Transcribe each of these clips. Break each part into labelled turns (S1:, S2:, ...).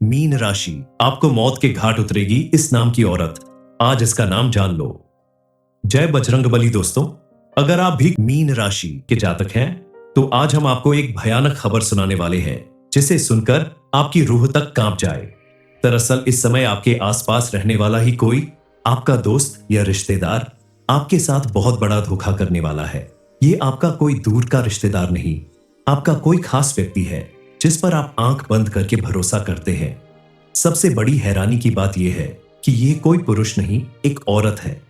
S1: Mean राशि, आपको मौत के घाट उतरेगी इस नाम की औरत। आज इसका नाम जान लो। जय बजरंगबली। दोस्तों, अगर आप भी मीन राशि के जातक हैं तो आज हम आपको एक भयानक खबर सुनाने वाले हैं जिसे सुनकर आपकी रूह तक कांप जाए। दरअसल इस समय आपके आसपास रहने वाला ही कोई आपका दोस्त या रिश्तेदार आपके साथ बहुत बड़ा धोखा करने वाला है। ये आपका कोई दूर का रिश्तेदार नहीं, आपका कोई खास व्यक्ति है जिस पर आप आंख बंद करके भरोसा करते हैं। सबसे बड़ी हैरानी की बात यह है कि यह कोई पुरुष नहीं, एक औरत है।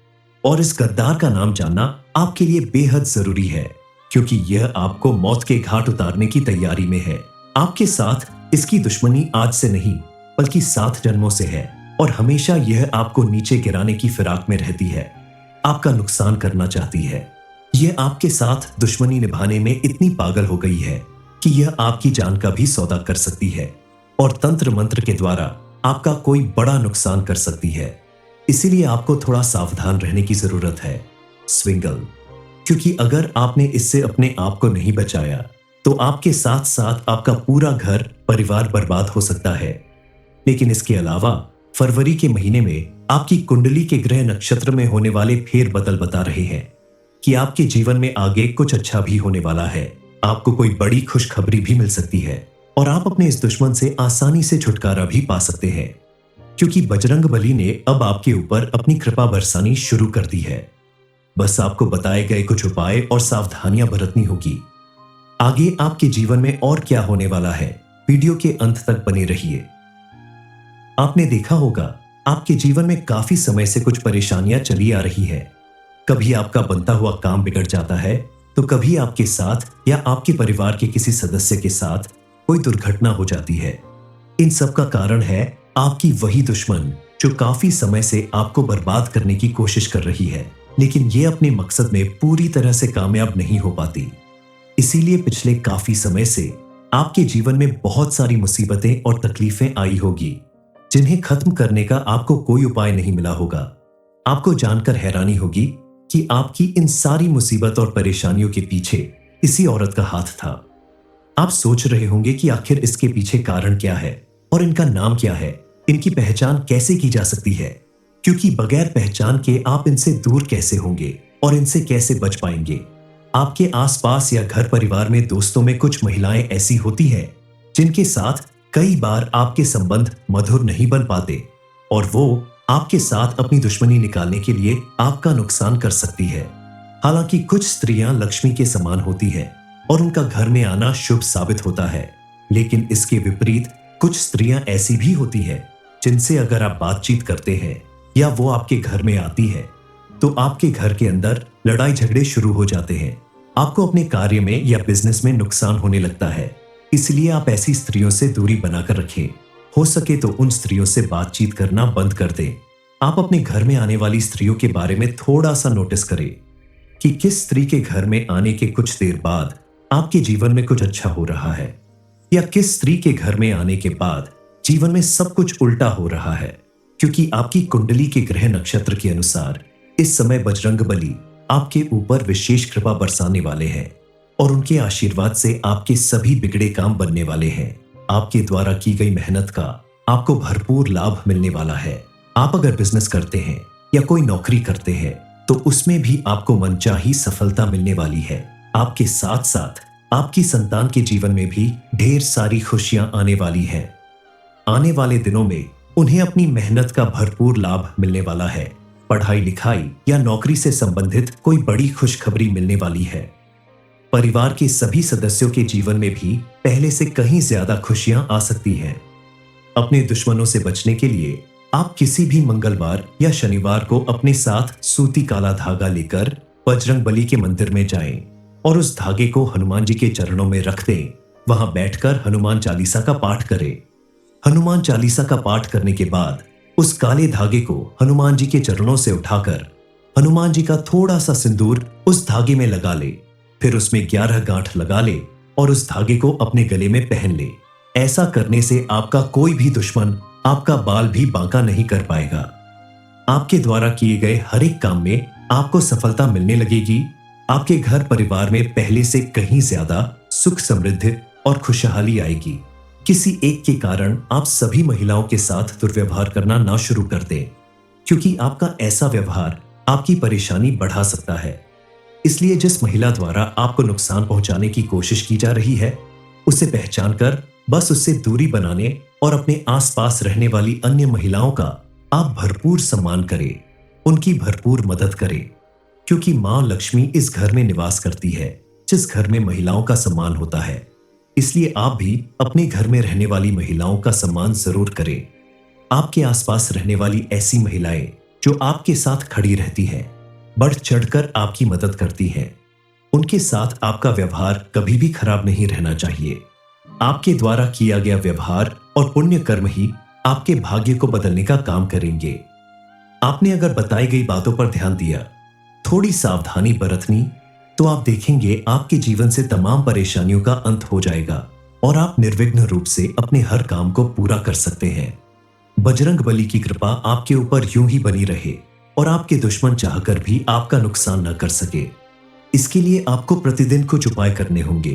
S1: और इस गद्दार का नाम जानना आपके लिए बेहद जरूरी है, क्योंकि यह आपको मौत के घाट उतारने की तैयारी में है। आपके साथ इसकी दुश्मनी आज से नहीं बल्कि 7 जन्मों से है और हमेशा यह आपको नीचे गिराने की फिराक में रहती है, आपका नुकसान करना चाहती है। यह आपके साथ दुश्मनी निभाने में इतनी पागल हो गई है कि यह आपकी जान का भी सौदा कर सकती है और तंत्र मंत्र के द्वारा आपका कोई बड़ा नुकसान कर सकती है। इसीलिए आपको थोड़ा सावधान रहने की जरूरत है, स्विंगल, क्योंकि अगर आपने इससे अपने आप को नहीं बचाया तो आपके साथ साथ आपका पूरा घर परिवार बर्बाद हो सकता है। लेकिन इसके अलावा फरवरी के महीने में आपकी कुंडली के ग्रह नक्षत्र में होने वाले फेर बदल बता रहे हैं कि आपके जीवन में आगे कुछ अच्छा भी होने वाला है। आपको कोई बड़ी खुशखबरी भी मिल सकती है और आप अपने इस दुश्मन से आसानी से छुटकारा भी पा सकते हैं, क्योंकि बजरंगबली ने अब आपके ऊपर अपनी कृपा बरसानी शुरू कर दी है। बस आपको बताए गए कुछ उपाय और सावधानियां बरतनी होगी। आगे आपके जीवन में और क्या होने वाला है, वीडियो के अंत तक बने रहिए। आपने देखा होगा आपके जीवन में काफी समय से कुछ परेशानियां चली आ रही है। कभी आपका बनता हुआ काम बिगड़ जाता है तो कभी आपके साथ या आपके परिवार के किसी सदस्य के साथ कोई दुर्घटना हो जाती है। इन सब का कारण है आपकी वही दुश्मन जो काफी समय से आपको बर्बाद करने की कोशिश कर रही है, लेकिन ये अपने मकसद में पूरी तरह से कामयाब नहीं हो पाती। इसीलिए पिछले काफी समय से आपके जीवन में बहुत सारी मुसीबतें और तकलीफें आई होगी, जिन्हें खत्म करने का आपको कोई उपाय नहीं मिला होगा। आपको जानकर हैरानी होगी कि आपकी इन सारी मुसीबत और परेशानियों के पीछे इसी औरत का हाथ था। आप सोच रहे होंगे कि आखिर इसके पीछे कारण क्या है और इनका नाम क्या है, इनकी पहचान कैसे की जा सकती है, क्योंकि बगैर पहचान के आप इनसे दूर कैसे होंगे और इनसे कैसे बच पाएंगे। आपके आसपास या घर परिवार में दोस्तों में कुछ महिलाएं ऐसी होती हैं जिनके साथ कई बार आपके संबंध मधुर नहीं बन पाते और वो आपके साथ अपनी दुश्मनी निकालने के लिए आपका नुकसान कर सकती है। हालांकि कुछ स्त्रियां लक्ष्मी के समान होती हैं और उनका घर में आना शुभ साबित होता है, लेकिन इसके विपरीत कुछ स्त्रियां ऐसी भी होती हैं जिनसे अगर आप बातचीत करते हैं या वो आपके घर में आती है तो आपके घर के अंदर लड़ाई झगड़े शुरू हो जाते हैं। आपको अपने कार्य में या बिजनेस में नुकसान होने लगता है। इसलिए आप ऐसी स्त्रियों से दूरी बनाकर रखें। हो सके तो उन स्त्रियों से बातचीत करना बंद कर दें। आप अपने घर में आने वाली स्त्रियों के बारे में थोड़ा सा नोटिस करें कि किस स्त्री के घर में आने के कुछ देर बाद आपके जीवन में कुछ अच्छा हो रहा है या किस स्त्री के घर में आने के बाद जीवन में सब कुछ उल्टा हो रहा है, क्योंकि आपकी कुंडली के ग्रह नक्षत्र के अनुसार इस समय बजरंगबली आपके ऊपर विशेष कृपा बरसाने वाले हैं और उनके आशीर्वाद से आपके सभी बिगड़े काम बनने वाले हैं। आपके द्वारा की गई मेहनत का आपको भरपूर लाभ मिलने वाला है। आप अगर बिजनेस करते हैं या कोई नौकरी करते हैं तो उसमें भी आपको मनचाही सफलता मिलने वाली है। आपके साथ साथ आपकी संतान के जीवन में भी ढेर सारी खुशियां आने वाली हैं। आने वाले दिनों में उन्हें अपनी मेहनत का भरपूर लाभ मिलने वाला है। पढ़ाई लिखाई या नौकरी से संबंधित कोई बड़ी खुशखबरी मिलने वाली है। परिवार के सभी सदस्यों के जीवन में भी पहले से कहीं ज्यादा खुशियां आ सकती हैं। अपने दुश्मनों से बचने के लिए आप किसी भी मंगलवार या शनिवार को अपने साथ सूती काला धागा लेकर बजरंगबली के मंदिर में जाएं और उस धागे को हनुमान जी के चरणों में रख दें। वहां बैठकर हनुमान चालीसा का पाठ करें। हनुमान चालीसा का पाठ करने के बाद उस काले धागे को हनुमान जी के चरणों से उठाकर हनुमान जी का थोड़ा सा सिंदूर उस धागे में लगा ले, फिर उसमें 11 गांठ लगा ले और उस धागे को अपने गले में पहन ले। ऐसा करने से आपका कोई भी दुश्मन आपका बाल भी बांका नहीं कर पाएगा। आपके द्वारा किए गए हर एक काम में आपको सफलता मिलने लगेगी। आपके घर परिवार में पहले से कहीं ज्यादा सुख समृद्धि और खुशहाली आएगी। किसी एक के कारण आप सभी महिलाओं के साथ दुर्व्यवहार करना ना शुरू कर दें, क्योंकि आपका ऐसा व्यवहार आपकी परेशानी बढ़ा सकता है। इसलिए जिस महिला द्वारा आपको नुकसान पहुंचाने की कोशिश की जा रही है, उसे पहचान कर बस उससे दूरी बनाने और अपने आसपास रहने वाली अन्य महिलाओं का आप भरपूर सम्मान करें, उनकी भरपूर मदद करें, क्योंकि मां लक्ष्मी इस घर में निवास करती है जिस घर में महिलाओं का सम्मान होता है। इसलिए आप भी अपने घर में रहने वाली महिलाओं का सम्मान जरूर करें। आपके आसपास रहने वाली ऐसी महिलाएं जो आपके साथ खड़ी रहती हैं, बढ़ चढ़कर आपकी मदद करती हैं, उनके साथ आपका व्यवहार कभी भी खराब नहीं रहना चाहिए। आपके द्वारा किया गया व्यवहार और पुण्य कर्म ही आपके भाग्य को बदलने का काम करेंगे। आपने अगर बताई गई बातों पर ध्यान दिया, थोड़ी सावधानी बरतनी, तो आप देखेंगे आपके जीवन से तमाम परेशानियों का अंत हो जाएगा और आप निर्विघ्न रूप से अपने हर काम को पूरा कर सकते हैं। बजरंग बली की कृपा आपके ऊपर यूं ही बनी रहे और आपके दुश्मन चाहकर भी आपका नुकसान न कर सके। इसके लिए आपको प्रतिदिन कुछ उपाय करने होंगे,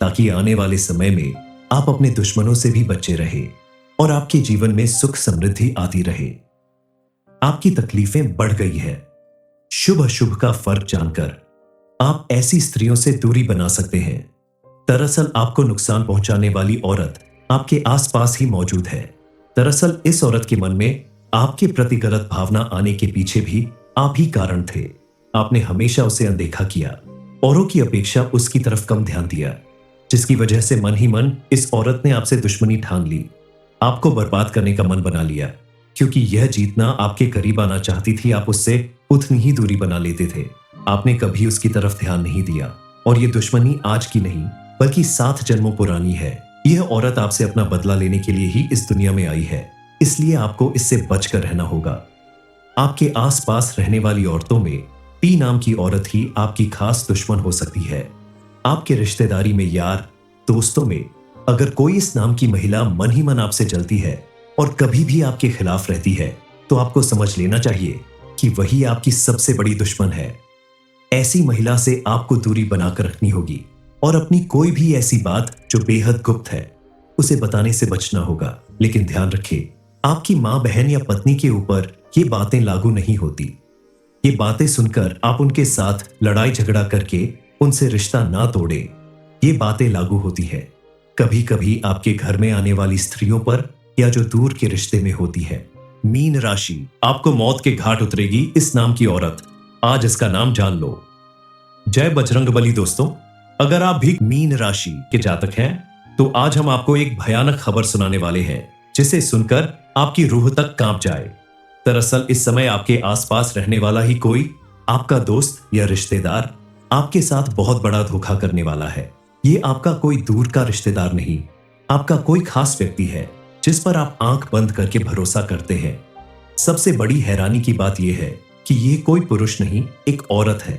S1: ताकि आने वाले समय में आप अपने दुश्मनों से भी बचे रहे और आपके जीवन में सुख समृद्धि आती रहे। आपकी तकलीफें बढ़ गई है। शुभ अशुभ का फर्क जानकर आप ऐसी स्त्रियों से दूरी बना सकते हैं। दरअसल आपको नुकसान पहुंचाने वाली औरत आपके आसपास ही मौजूद है। दरअसल इस औरत के मन में आपके प्रति गलत भावना आने के पीछे भी आप ही कारण थे। आपने हमेशा उसे अनदेखा किया, औरों की अपेक्षा उसकी तरफ कम ध्यान दिया, जिसकी वजह से मन ही मन इस औरत ने आपसे दुश्मनी ठान ली, आपको बर्बाद करने का मन बना लिया। क्योंकि यह जीतना आपके करीब आना चाहती थी, आप उससे उतनी ही दूरी बना लेते थे। आपने कभी उसकी तरफ ध्यान नहीं दिया और ये दुश्मनी आज की नहीं बल्कि 7 जन्मों पुरानी है। यह औरत आपसे अपना बदला लेने के लिए ही इस दुनिया में आई है, इसलिए आपको इससे बचकर रहना होगा। आपके आसपास रहने वाली औरतों में पी नाम की औरत ही आपकी खास दुश्मन हो सकती है। आपके रिश्तेदारी में, यार दोस्तों में अगर कोई इस नाम की महिला मन ही मन आपसे जलती है और कभी भी आपके खिलाफ रहती है, तो आपको समझ लेना चाहिए कि वही आपकी सबसे बड़ी दुश्मन है। ऐसी महिला से आपको दूरी बनाकर रखनी होगी और अपनी कोई भी ऐसी बात जो बेहद गुप्त है उसे बताने से बचना होगा। लेकिन ध्यान रखिए, आपकी मां, बहन या पत्नी के ऊपर ये बातें लागू नहीं होती। ये बातें सुनकर आप उनके साथ लड़ाई झगड़ा करके उनसे रिश्ता ना तोड़ें। ये बातें लागू होती है कभी कभी आपके घर में आने वाली स्त्रियों पर या जो दूर के रिश्ते में होती है। मीन राशि, आपको मौत के घाट उतरेगी इस नाम की औरत। आज इसका नाम जान लो। जय बजरंगबली। दोस्तों, अगर आप भी मीन राशि के जातक हैं, तो आज हम आपको एक भयानक खबर सुनाने वाले हैं, जिसे सुनकर आपकी रूह तक कांप जाए। दरअसल इस समय आपके आसपास रहने वाला ही कोई आपका दोस्त या रिश्तेदार आपके साथ बहुत बड़ा धोखा करने वाला है। ये आपका कोई दूर का रिश्तेदार नहीं, आपका कोई खास व्यक्ति है जिस पर आप आंख बंद करके भरोसा करते हैं। सबसे बड़ी हैरानी की बात यह है कि ये कोई पुरुष नहीं, एक औरत है।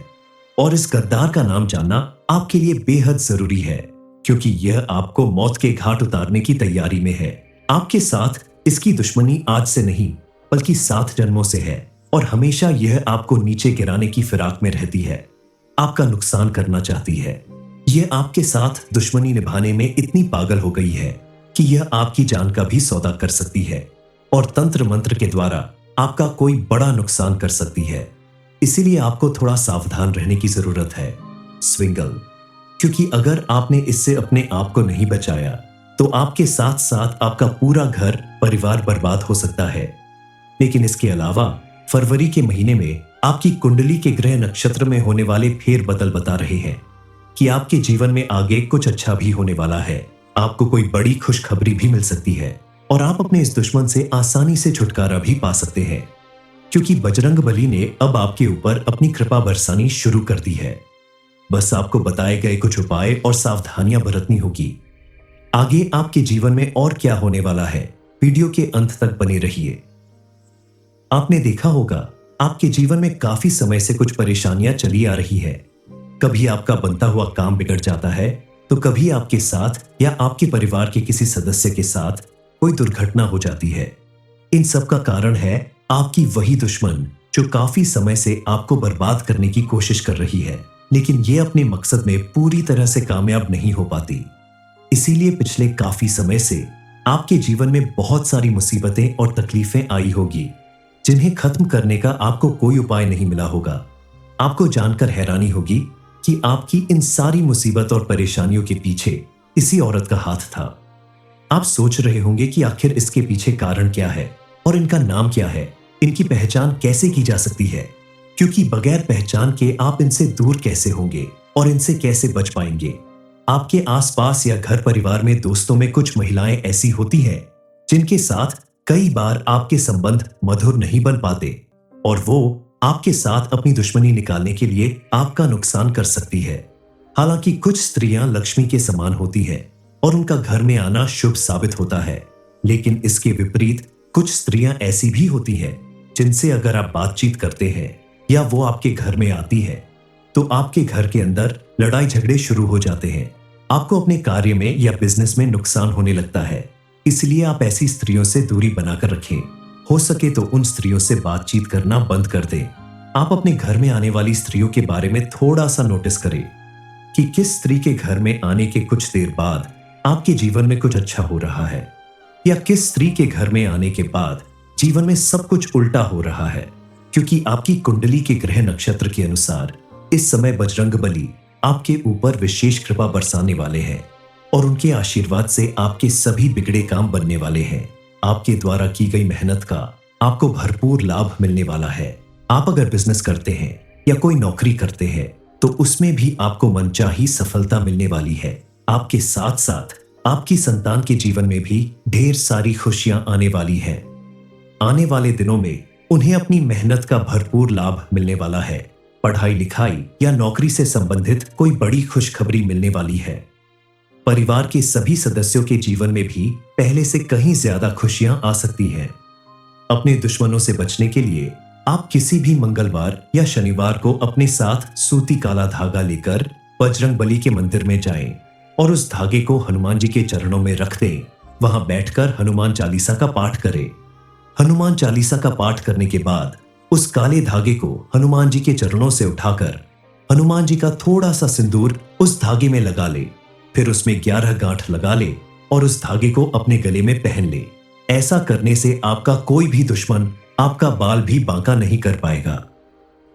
S1: और इस गद्दार का नाम जानना आपके लिए बेहद जरूरी है, क्योंकि यह आपको मौत के घाट उतारने की तैयारी में है। आपके साथ इसकी दुश्मनी आज से नहीं बल्कि 7 जन्मों से है और हमेशा यह आपको नीचे गिराने की फिराक में रहती है, आपका नुकसान करना चाहती है। यह आपके साथ दुश्मनी निभाने में इतनी पागल हो गई है कि यह आपकी जान का भी सौदा कर सकती है और तंत्र मंत्र के द्वारा आपका कोई बड़ा नुकसान कर सकती है। इसीलिए आपको थोड़ा सावधान रहने की जरूरत है, स्विंगल। क्योंकि अगर आपने इससे अपने आप को नहीं बचाया, तो आपके साथ साथ आपका पूरा घर परिवार बर्बाद हो सकता है। लेकिन इसके अलावा फरवरी के महीने में आपकी कुंडली के ग्रह नक्षत्र में होने वाले फेर बदल बता रहे हैं कि आपके जीवन में आगे कुछ अच्छा भी होने वाला है। आपको कोई बड़ी खुशखबरी भी मिल सकती है और आप अपने इस दुश्मन से आसानी से छुटकारा भी पा सकते हैं, क्योंकि बजरंग बली ने अब आपके ऊपर अपनी कृपा बरसानी शुरू कर दी है। बस आपको बताए गए कुछ उपाय और सावधानियां बरतनी होगी। आगे आपके जीवन में और क्या होने वाला है, वीडियो के अंत तक बने रहिए। आपने देखा होगा आपके जीवन में काफी समय से कुछ परेशानियां चली आ रही है। कभी आपका बनता हुआ काम बिगड़ जाता है, तो कभी आपके साथ या आपके परिवार के किसी सदस्य के साथ कोई दुर्घटना हो जाती है। इन सब का कारण है आपकी वही दुश्मन जो काफी समय से आपको बर्बाद करने की कोशिश कर रही है, लेकिन ये अपने मकसद में पूरी तरह से कामयाब नहीं हो पाती। इसीलिए पिछले काफी समय से आपके जीवन में बहुत सारी मुसीबतें और तकलीफें आई होगी, जिन्हें खत्म करने का आपको कोई उपाय नहीं मिला होगा। आपको जानकर हैरानी होगी कि आपकी इन सारी मुसीबत और परेशानियों के पीछे इसी औरत का हाथ था। आप सोच रहे होंगे कि आखिर इसके पीछे कारण क्या है और इनका नाम क्या है, इनकी पहचान कैसे की जा सकती है, क्योंकि बगैर पहचान के आप इनसे दूर कैसे होंगे और इनसे कैसे बच पाएंगे। आपके आसपास या घर परिवार में दोस्तों में कुछ महिलाएं ऐसी होती हैं जिनके साथ कई बार आपके संबंध मधुर नहीं बन पाते और वो आपके साथ अपनी दुश्मनी निकालने के लिए आपका नुकसान कर सकती है। हालांकि कुछ स्त्रियां लक्ष्मी के समान होती हैं और उनका घर में आना शुभ साबित होता है, लेकिन इसके विपरीत कुछ स्त्रियां ऐसी भी होती हैं जिनसे अगर आप बातचीत करते हैं या वो आपके घर में आती है तो आपके घर के अंदर लड़ाई झगड़े शुरू हो जाते हैं। आपको अपने कार्य में या बिजनेस में नुकसान होने लगता है। इसलिए आप ऐसी स्त्रियों से दूरी बनाकर रखें। हो सके तो उन स्त्रियों से बातचीत करना बंद कर दें। आप अपने घर में आने वाली स्त्रियों के बारे में थोड़ा सा नोटिस करें कि किस स्त्री के घर में आने के कुछ देर बाद आपके जीवन में कुछ अच्छा हो रहा है या किस स्त्री के घर में आने के बाद जीवन में सब कुछ उल्टा हो रहा है, क्योंकि आपकी कुंडली के ग्रह नक्षत्र के अनुसार इस समय बजरंगबली आपके ऊपर विशेष कृपा बरसाने वाले हैं और उनके आशीर्वाद से आपके सभी बिगड़े काम बनने वाले हैं। आपके द्वारा की गई मेहनत का आपको भरपूर लाभ मिलने वाला है। आप अगर बिजनेस करते हैं या कोई नौकरी करते हैं तो उसमें भी आपको मनचाही सफलता मिलने वाली है। आपके साथ साथ आपकी संतान के जीवन में भी ढेर सारी खुशियां आने वाली हैं। आने वाले दिनों में उन्हें अपनी मेहनत का भरपूर लाभ मिलने वाला है। पढ़ाई लिखाई या नौकरी से संबंधित कोई बड़ी खुशखबरी मिलने वाली है। परिवार के सभी सदस्यों के जीवन में भी पहले से कहीं ज्यादा खुशियां आ सकती हैं। अपने दुश्मनों से बचने के लिए आप किसी भी मंगलवार या शनिवार को अपने साथ सूती काला धागा लेकर बजरंगबली के मंदिर में जाएं और उस धागे को हनुमान जी के चरणों में रख दें। वहां बैठकर हनुमान चालीसा का पाठ करें। हनुमान चालीसा का पाठ करने के बाद उस काले धागे को हनुमान जी के चरणों से उठाकर हनुमान जी का थोड़ा सा सिंदूर उस धागे में लगा ले। फिर उसमें 11 गांठ लगा ले और उस धागे को अपने गले में पहन ले। ऐसा करने से आपका कोई भी दुश्मन आपका बाल भी बांका नहीं कर पाएगा।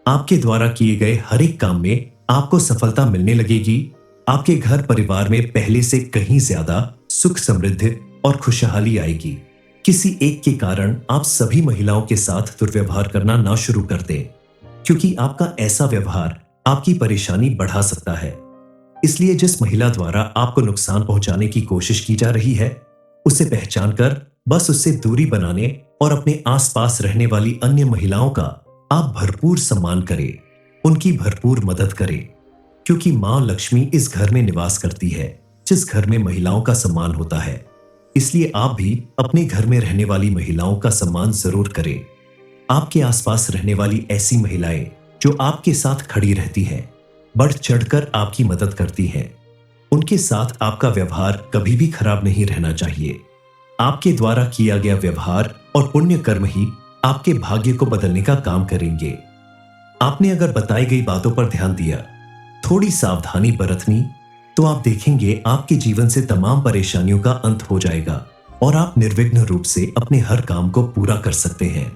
S1: आपके द्वारा किए गए हर एक काम में आपको सफलता मिलने लगेगी। आपके घर परिवार में पहले से कहीं ज्यादा सुख समृद्धि और खुशहाली आएगी। किसी एक के कारण आप सभी महिलाओं के साथ दुर्व्यवहार करना ना शुरू कर दें, क्योंकि आपका ऐसा व्यवहार आपकी परेशानी बढ़ा सकता है। इसलिए जिस महिला द्वारा आपको नुकसान पहुंचाने की कोशिश की जा रही है, उसे पहचान कर बस उससे दूरी बनाने और अपने आसपास रहने वाली अन्य महिलाओं का आप भरपूर सम्मान करें, उनकी भरपूर मदद करें, क्योंकि मां लक्ष्मी इस घर में निवास करती है जिस घर में महिलाओं का सम्मान होता है। इसलिए आप भी अपने घर में रहने वाली महिलाओं का सम्मान जरूर करें। आपके आसपास रहने वाली ऐसी महिलाएं जो आपके साथ खड़ी रहती हैं, बढ़ चढ़कर आपकी मदद करती हैं, उनके साथ आपका व्यवहार कभी भी खराब नहीं रहना चाहिए। आपके द्वारा किया गया व्यवहार और पुण्य कर्म ही आपके भाग्य को बदलने का काम करेंगे। आपने अगर बताई गई बातों पर ध्यान दिया, थोड़ी सावधानी बरतनी, तो आप देखेंगे आपके जीवन से तमाम परेशानियों का अंत हो जाएगा और आप निर्विघ्न रूप से अपने हर काम को पूरा कर सकते हैं।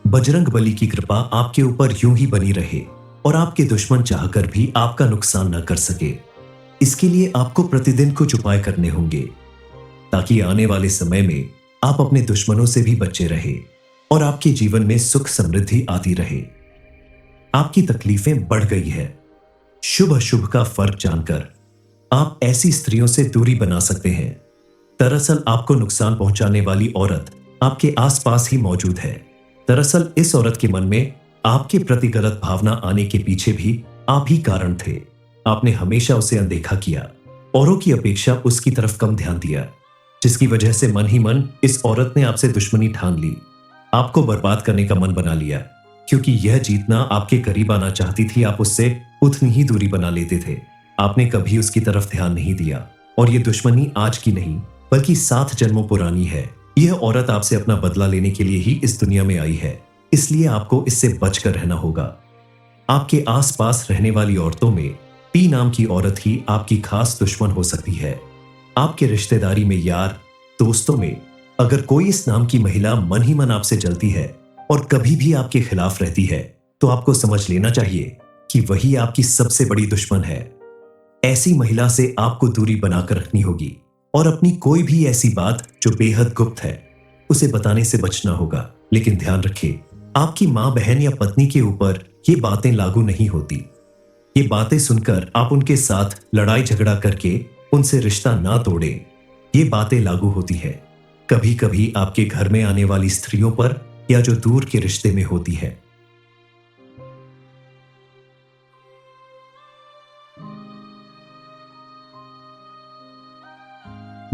S1: बजरंगबली की कृपा आपके ऊपर यूं ही बनी रहे और आपके दुश्मन चाहकर भी आपका नुकसान न कर सके। इसके लिए आपको प्रतिदिन कुछ उपाय करने होंगे ताकि आने वाले समय में आप अपने दुश्मनों से भी बचे रहे और आपके जीवन में सुख समृद्धि आती रहे। आपकी तकलीफें बढ़ गई है। शुभ अशुभ का फर्क जानकर आप ऐसी स्त्रियों से दूरी बना सकते हैं। दरअसल आपको नुकसान पहुंचाने वाली औरत आपके आसपास ही मौजूद है। दरअसल इस औरत के मन में आपके प्रति गलत भावना आने के पीछे भी आप ही कारण थे। आपने हमेशा उसे अनदेखा किया, औरों की अपेक्षा उसकी तरफ कम ध्यान दिया, जिसकी वजह से मन ही मन इस औरत ने आपसे दुश्मनी ठान ली। आपको बर्बाद करने का मन बना लिया। क्योंकि यह जीतना आपके करीब आना चाहती थी, आप उससे उतनी ही दूरी बना लेते थे। आपने कभी उसकी तरफ ध्यान नहीं दिया और ये दुश्मनी आज की नहीं बल्कि 7 जन्मों पुरानी है। यह औरत आपसे अपना बदला लेने के लिए ही इस दुनिया में आई है, इसलिए आपको इससे बचकर रहना होगा। आपके आसपास रहने वाली औरतों में टी नाम की औरत ही आपकी खास दुश्मन हो सकती है। आपके रिश्तेदारी में, यार दोस्तों में अगर कोई इस नाम की महिला मन ही मन आपसे जलती है और कभी भी आपके खिलाफ रहती है, तो आपको समझ लेना चाहिए कि वही आपकी सबसे बड़ी दुश्मन है। ऐसी महिला से आपको दूरी बनाकर रखनी होगी और अपनी कोई भी ऐसी बात जो बेहद गुप्त है उसे बताने से बचना होगा। लेकिन ध्यान रखिए, आपकी माँ, बहन या पत्नी के ऊपर ये बातें लागू नहीं होती। ये बातें सुनकर आप उनके साथ लड़ाई झगड़ा करके उनसे रिश्ता ना तोड़ें। ये बातें लागू होती है कभी कभी आपके घर में आने वाली स्त्रियों पर या जो दूर के रिश्ते में होती है।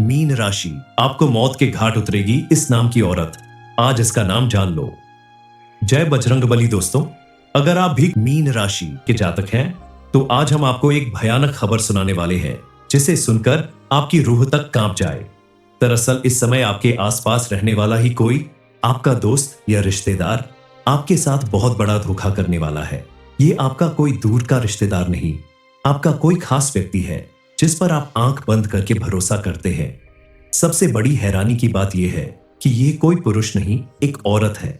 S1: मीन राशि, आपको मौत के घाट उतरेगी इस नाम की औरत। आज इसका नाम जान लो। जय बजरंगबली। दोस्तों, अगर आप भी मीन राशि के जातक हैं तो आज हम आपको एक भयानक खबर सुनाने वाले हैं जिसे सुनकर आपकी रूह तक कांप जाए। दरअसल इस समय आपके आसपास रहने वाला ही कोई आपका दोस्त या रिश्तेदार आपके साथ बहुत बड़ा धोखा करने वाला है। ये आपका कोई दूर का रिश्तेदार नहीं, आपका कोई खास व्यक्ति है जिस पर आप आंख बंद करके भरोसा करते हैं। सबसे बड़ी हैरानी की बात यह है कि ये कोई पुरुष नहीं, एक औरत है।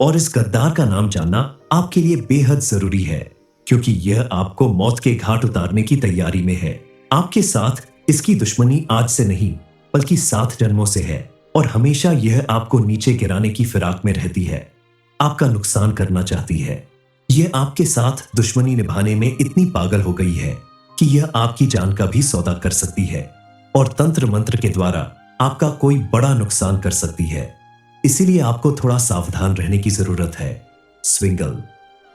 S1: और इस गद्दार का नाम जानना आपके लिए बेहद जरूरी है, क्योंकि यह आपको मौत के घाट उतारने की तैयारी में है। आपके साथ इसकी दुश्मनी आज से नहीं बल्कि 7 जन्मों से है और हमेशा यह आपको नीचे गिराने की फिराक में रहती है, आपका नुकसान करना चाहती है। यह आपके साथ दुश्मनी निभाने में इतनी पागल हो गई है कि यह आपकी जान का भी सौदा कर सकती है और तंत्र मंत्र के द्वारा आपका कोई बड़ा नुकसान कर सकती है। इसीलिए आपको थोड़ा सावधान रहने की जरूरत है, स्विंगल,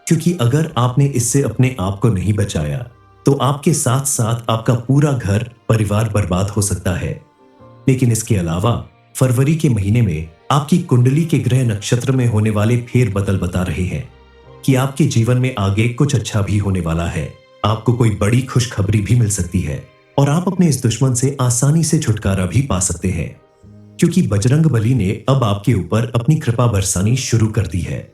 S1: क्योंकि अगर आपने इससे अपने आप को नहीं बचाया तो आपके साथ साथ आपका पूरा घर परिवार बर्बाद हो सकता है। लेकिन इसके अलावा फरवरी के महीने में आपकी कुंडली के ग्रह नक्षत्र में होने वाले फेर बदल बता रहे हैं कि आपके जीवन में आगे कुछ अच्छा भी होने वाला है। आपको कोई बड़ी खुशखबरी भी मिल सकती है और आप अपने इस दुश्मन से आसानी से छुटकारा भी पा सकते हैं, क्योंकि बजरंगबली ने अब आपके ऊपर अपनी कृपा बरसानी शुरू कर दी है।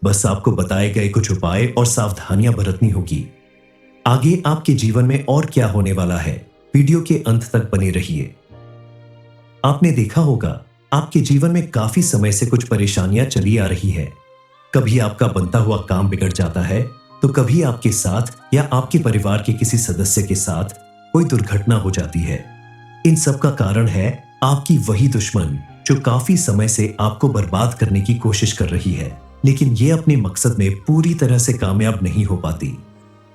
S1: बस आपको बताए गए कुछ उपाय और सावधानियां बरतनी होगी। आगे आपके जीवन में और क्या होने वाला है, वीडियो के अंत तक बने रहिए। आपने देखा होगा आपके जीवन में काफी समय से कुछ परेशानियां चली आ रही है। कभी आपका बनता हुआ काम बिगड़ जाता है तो कभी आपके साथ या आपके परिवार के किसी सदस्य के साथ कोई दुर्घटना हो जाती है। इन सब का कारण है आपकी वही दुश्मन जो काफी समय से आपको बर्बाद करने की कोशिश कर रही है, लेकिन ये अपने मकसद में पूरी तरह से कामयाब नहीं हो पाती।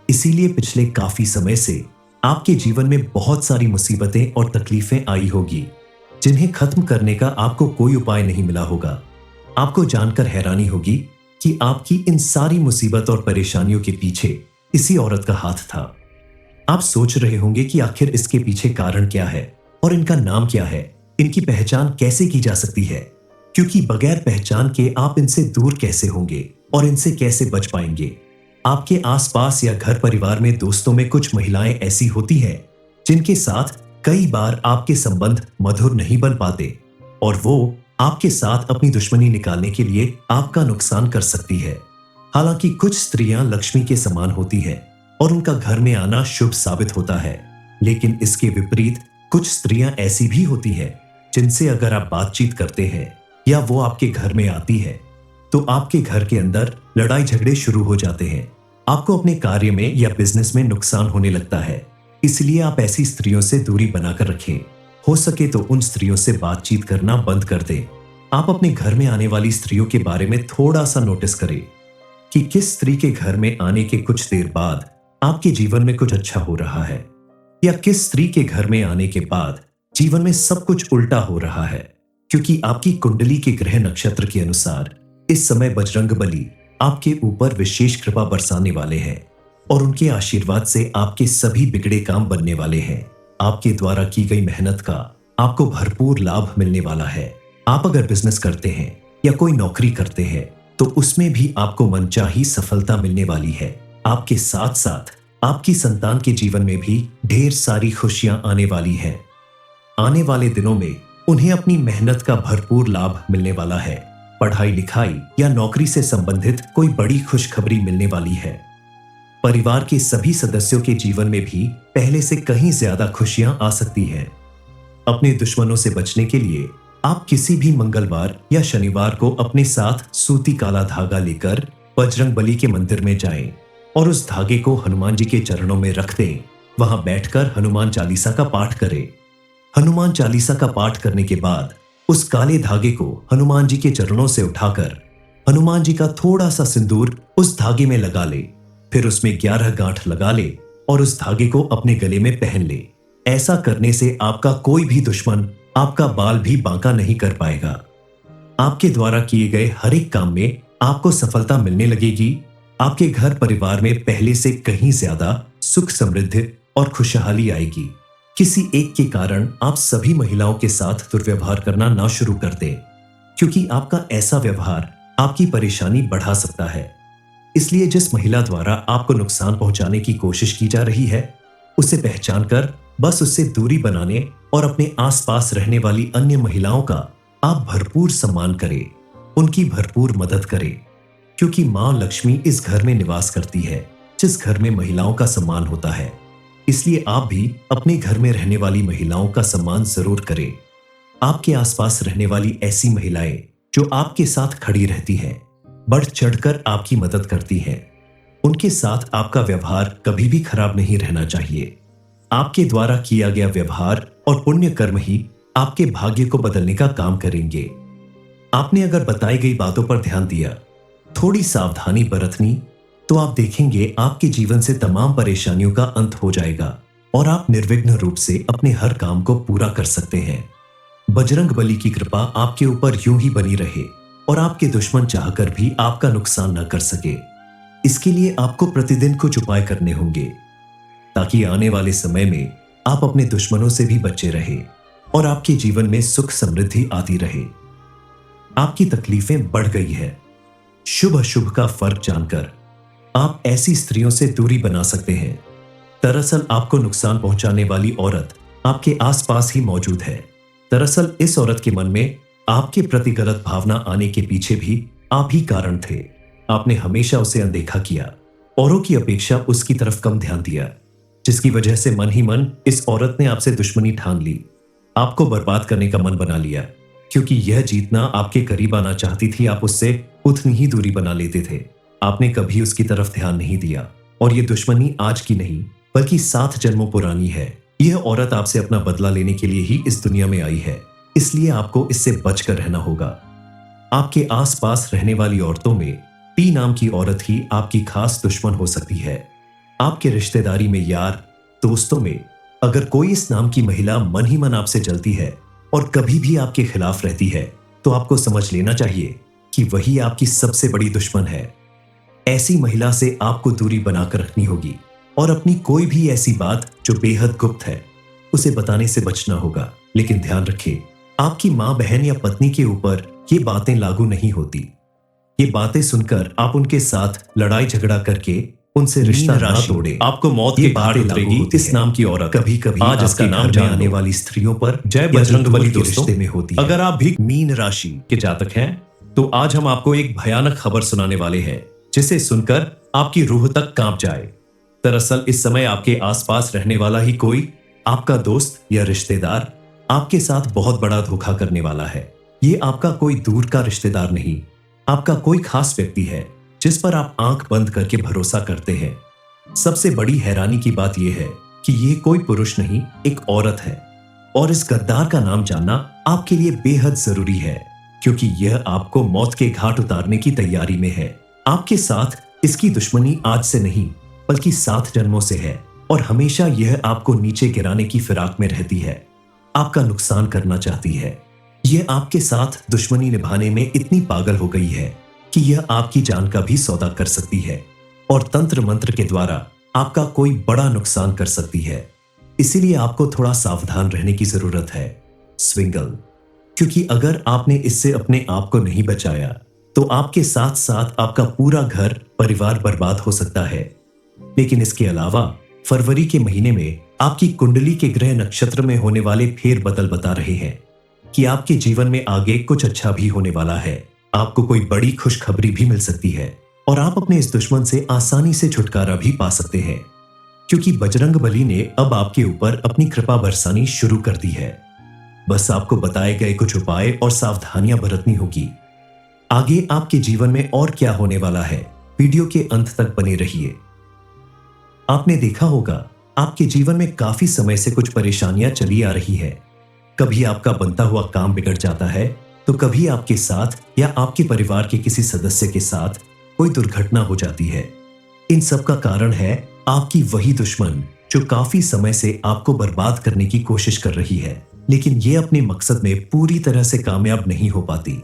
S1: इसीलिए पिछले काफी समय से आपके जीवन में बहुत सारी मुसीबतें और तकलीफें आई होगी, जिन्हें खत्म करने का आपको कोई उपाय नहीं मिला होगा। आपको जानकर हैरानी होगी कि आपकी इन सारी मुसीबत और परेशानियों के पीछे इसी औरत का हाथ था। आप सोच रहे होंगे कि आखिर इसके पीछे कारण क्या है और इनका नाम क्या है, इनकी पहचान कैसे की जा सकती है, क्योंकि बगैर पहचान के आप इनसे दूर कैसे होंगे और इनसे कैसे बच पाएंगे। आपके आसपास या घर परिवार में, दोस्तों में कुछ महिलाएं ऐसी होती हैं जिनके साथ कई बार आपके संबंध मधुर नहीं बन पाते और वो आपके साथ अपनी दुश्मनी निकालने के लिए आपका नुकसान कर सकती है। हालांकि कुछ स्त्रियां लक्ष्मी के समान होती हैं और उनका घर में आना शुभ साबित होता है, लेकिन इसके विपरीत कुछ स्त्रियां ऐसी भी होती हैं जिनसे अगर आप बातचीत करते हैं या वो आपके घर में आती है तो आपके घर के अंदर लड़ाई झगड़े शुरू हो जाते हैं। आपको अपने कार्य में या बिजनेस में नुकसान होने लगता है। इसलिए आप ऐसी स्त्रियों से दूरी बनाकर रखें। हो सके तो उन स्त्रियों से बातचीत करना बंद कर दें। आप अपने घर में आने वाली स्त्रियों के बारे में थोड़ा सा नोटिस करें कि किस स्त्री के घर में आने के कुछ देर बाद आपके जीवन में कुछ अच्छा हो रहा है या किस स्त्री के घर में आने के बाद जीवन में सब कुछ उल्टा हो रहा है, क्योंकि आपकी कुंडली के ग्रह नक्षत्र के अनुसार इस समय बजरंगबली आपके ऊपर विशेष कृपा बरसाने वाले हैं और उनके आशीर्वाद से आपके सभी बिगड़े काम बनने वाले हैं। आपके द्वारा की गई मेहनत का आपको भरपूर लाभ मिलने वाला है। आप अगर बिजनेस करते हैं या कोई नौकरी करते हैं तो उसमें भी आपको मनचाही सफलता मिलने वाली है। आपके साथ साथ आपकी संतान के जीवन में भी ढेर सारी खुशियां आने वाली हैं। आने वाले दिनों में उन्हें अपनी मेहनत का भरपूर लाभ मिलने वाला है। पढ़ाई लिखाई या नौकरी से संबंधित कोई बड़ी खुशखबरी मिलने वाली है। परिवार के सभी सदस्यों के जीवन में भी पहले से कहीं ज्यादा खुशियां आ सकती हैं। अपने दुश्मनों से बचने के लिए आप किसी भी मंगलवार या शनिवार को अपने साथ सूती काला धागा लेकर बजरंगबली के मंदिर में जाएं और उस धागे को हनुमान जी के चरणों में रख दें। वहां बैठकर हनुमान चालीसा का पाठ करें। हनुमान चालीसा का पाठ करने के बाद उस काले धागे को हनुमान जी के चरणों से उठाकर हनुमान जी का थोड़ा सा सिंदूर उस धागे में लगा ले। फिर उसमें 11 गांठ लगा ले और उस धागे को अपने गले में पहन ले। ऐसा करने से आपका कोई भी दुश्मन आपका बाल भी बांका नहीं कर पाएगा। आपके द्वारा किए गए हर एक काम में आपको सफलता मिलने लगेगी। आपके घर परिवार में पहले से कहीं ज्यादा सुख समृद्धि और खुशहाली आएगी। किसी एक के कारण आप सभी महिलाओं के साथ दुर्व्यवहार करना ना शुरू कर दें, क्योंकि आपका ऐसा व्यवहार आपकी परेशानी बढ़ा सकता है। इसलिए जिस महिला द्वारा आपको नुकसान पहुंचाने की कोशिश की जा रही है, उसे पहचान कर बस उससे दूरी बनाने और अपने आसपास रहने वाली अन्य महिलाओं का आप भरपूर सम्मान करें, उनकी भरपूर मदद करें, क्योंकि मां लक्ष्मी इस घर में निवास करती है जिस घर में महिलाओं का सम्मान होता है। इसलिए आप भी अपने घर में रहने वाली महिलाओं का सम्मान जरूर करें। आपके आसपास रहने वाली ऐसी महिलाएं जो आपके साथ खड़ी रहती हैं, बढ़ चढ़कर आपकी मदद करती हैं, उनके साथ आपका व्यवहार कभी भी खराब नहीं रहना चाहिए। आपके द्वारा किया गया व्यवहार और पुण्य कर्म ही आपके भाग्य को बदलने का काम करेंगे। आपने अगर बताई गई बातों पर ध्यान दिया, थोड़ी सावधानी बरतनी, तो आप देखेंगे आपके जीवन से तमाम परेशानियों का अंत हो जाएगा और आप निर्विघ्न रूप से अपने हर काम को पूरा कर सकते हैं। बजरंगबली की कृपा आपके ऊपर यूं ही बनी रहे और आपके दुश्मन चाहकर भी आपका नुकसान न कर सके। इसके लिए आपको प्रतिदिन कुछ उपाय करने होंगे, ताकि आने वाले समय में आप अपने दुश्मनों से भी बचे रहे और आपके जीवन में सुख समृद्धि आती रहे। आपकी तकलीफें बढ़ गई है। शुभ अशुभ का फर्क जानकर आप ऐसी स्त्रियों से दूरी बना सकते हैं। दरअसल आपको नुकसान पहुंचाने वाली औरत आपके आसपास ही मौजूद है। दरअसल इस औरत के मन में आपके प्रति गलत भावना आने के पीछे भी आप ही कारण थे। आपने हमेशा उसे अनदेखा किया, औरों की अपेक्षा उसकी तरफ कम ध्यान दिया, जिसकी वजह से मन ही मन इस औरत ने आपसे दुश्मनी ठान ली, आपको बर्बाद करने का मन बना लिया। क्योंकि यह जीतना आपके करीब आना चाहती थी, आप उससे उतनी ही दूरी बना लेते थे। आपने कभी उसकी तरफ ध्यान नहीं दिया और ये दुश्मनी आज की नहीं बल्कि 7 जन्मों पुरानी है। यह औरत आपसे अपना बदला लेने के लिए ही इस दुनिया में आई है, इसलिए आपको इससे बचकर रहना होगा। आपके आसपास रहने वाली औरतों में पी नाम की औरत ही आपकी खास दुश्मन हो सकती है। आपके रिश्तेदारी में, यार दोस्तों में अगर कोई इस नाम की महिला मन ही मन आपसे जलती है और कभी भी आपके खिलाफ रहती है, तो आपको समझ लेना चाहिए कि वही आपकी सबसे बड़ी दुश्मन है। ऐसी महिला से आपको दूरी बनाकर रखनी होगी और अपनी कोई भी ऐसी बात जो बेहद गुप्त है उसे बताने से बचना होगा। लेकिन ध्यान रखिए, आपकी मां, बहन या पत्नी के ऊपर ये बातें लागू नहीं होती। ये बातें सुनकर आप उनके साथ लड़ाई झगड़ा करके उनसे रिश्ता ना तोड़े। आपको मौत के घाट उतरेगी इस नाम की औरत। कभी कभी आज इसका नाम जाने आने वाली स्त्रियों पर जय बजरंगबली दोस्तों में होती है। अगर आप भी मीन राशि के जातक हैं, तो आज हम आपको एक भयानक खबर सुनाने वाले हैं, जिसे सुनकर आपकी रूह तक कांप जाए। दरअसल इस समय आपके आसपास रहने वाला ही कोई आपका दोस्त या रिश्तेदार आपके साथ बहुत बड़ा धोखा करने वाला है। ये आपका कोई दूर का रिश्तेदार नहीं, आपका कोई खास व्यक्ति है जिस पर आप आंख बंद करके भरोसा करते हैं। सबसे बड़ी हैरानी की बात यह है कि ये कोई पुरुष नहीं, एक औरत है। और इस गद्दार का नाम जानना आपके लिए बेहद जरूरी है, क्योंकि यह आपको मौत के घाट उतारने की तैयारी में है। आपके साथ इसकी दुश्मनी आज से नहीं बल्कि 7 जन्मों से है और हमेशा यह आपको नीचे गिराने की फिराक में रहती है, आपका नुकसान करना चाहती है। यह आपके साथ दुश्मनी निभाने में इतनी पागल हो गई है कि यह आपकी जान का भी सौदा कर सकती है और तंत्र मंत्र के द्वारा आपका कोई बड़ा नुकसान कर सकती है। इसीलिए आपको थोड़ा सावधान रहने की जरूरत है, स्विंगल, क्योंकि अगर आपने इससे अपने आप को नहीं बचाया तो आपके साथ साथ आपका पूरा घर परिवार बर्बाद हो सकता है। लेकिन इसके अलावा फरवरी के महीने में आपकी कुंडली के ग्रह नक्षत्र में होने वाले फेर बदल बता रहे हैं कि आपके जीवन में आगे कुछ अच्छा भी होने वाला है। आपको कोई बड़ी खुशखबरी भी मिल सकती है और आप अपने इस दुश्मन से आसानी से छुटकारा भी पा सकते हैं, क्योंकि बजरंगबली ने अब आपके ऊपर अपनी कृपा बरसानी शुरू कर दी है। बस आपको बताए गए कुछ उपाय और सावधानियां बरतनी होगी। आगे आपके जीवन में और क्या होने वाला है, वीडियो के अंत तक बने रहिए। आपने देखा होगा, आपके जीवन में काफी समय से कुछ परेशानियां चली आ रही है। कभी आपका बनता हुआ काम बिगड़ जाता है, तो कभी आपके साथ या आपके परिवार के किसी सदस्य के साथ कोई दुर्घटना हो जाती है। इन सब का कारण है आपकी वही दुश्मन जो काफी समय से आपको बर्बाद करने की कोशिश कर रही है, लेकिन ये अपने मकसद में पूरी तरह से कामयाब नहीं हो पाती।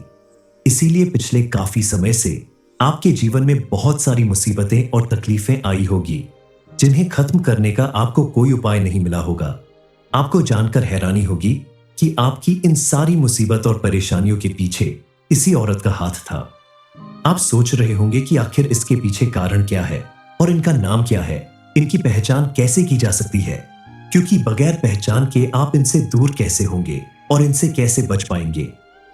S1: इसीलिए पिछले काफी समय से आपके जीवन में बहुत सारी मुसीबतें और तकलीफें आई होगी, जिन्हें खत्म करने का आपको कोई उपाय नहीं मिला होगा। आपको जानकर हैरानी होगी कि आपकी इन सारी मुसीबत और परेशानियों के पीछे इसी औरत का हाथ था। आप सोच रहे होंगे कि आखिर इसके पीछे कारण क्या है और इनका नाम क्या है, इनकी पहचान कैसे की जा सकती है, क्योंकि बगैर पहचान के आप इनसे दूर कैसे होंगे और इनसे कैसे बच पाएंगे।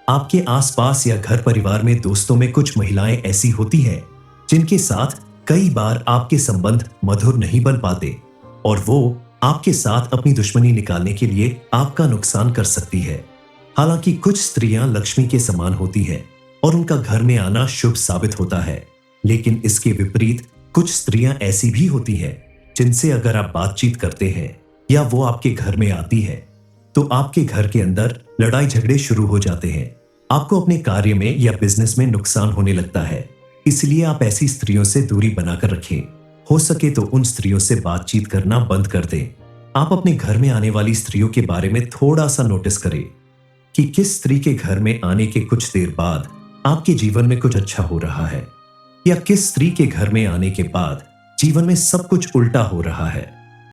S1: आपके आसपास या घर परिवार में, दोस्तों में कुछ महिलाएं ऐसी होती हैं जिनके साथ कई बार आपके संबंध मधुर नहीं बन पाते और वो आपके साथ अपनी दुश्मनी निकालने के लिए आपका नुकसान कर सकती है। हालांकि कुछ स्त्रियां लक्ष्मी के समान होती हैं और उनका घर में आना शुभ साबित होता है, लेकिन इसके विपरीत कुछ स्त्रियां ऐसी भी होती हैं जिनसे अगर आप बातचीत करते हैं या वो आपके घर में आती है, तो आपके घर के अंदर लड़ाई झगड़े शुरू हो जाते हैं। आपको अपने कार्य में या बिजनेस में नुकसान होने लगता है। इसलिए आप ऐसी स्त्रियों से दूरी बनाकर रखें। हो सके तो उन स्त्रियों से बातचीत करना बंद कर दें। आप अपने घर में आने वाली स्त्रियों के बारे में थोड़ा सा नोटिस करें कि किस स्त्री के घर में आने के कुछ देर बाद आपके जीवन में कुछ अच्छा हो रहा है, या किस स्त्री के घर में आने के बाद जीवन में सब कुछ उल्टा हो रहा है।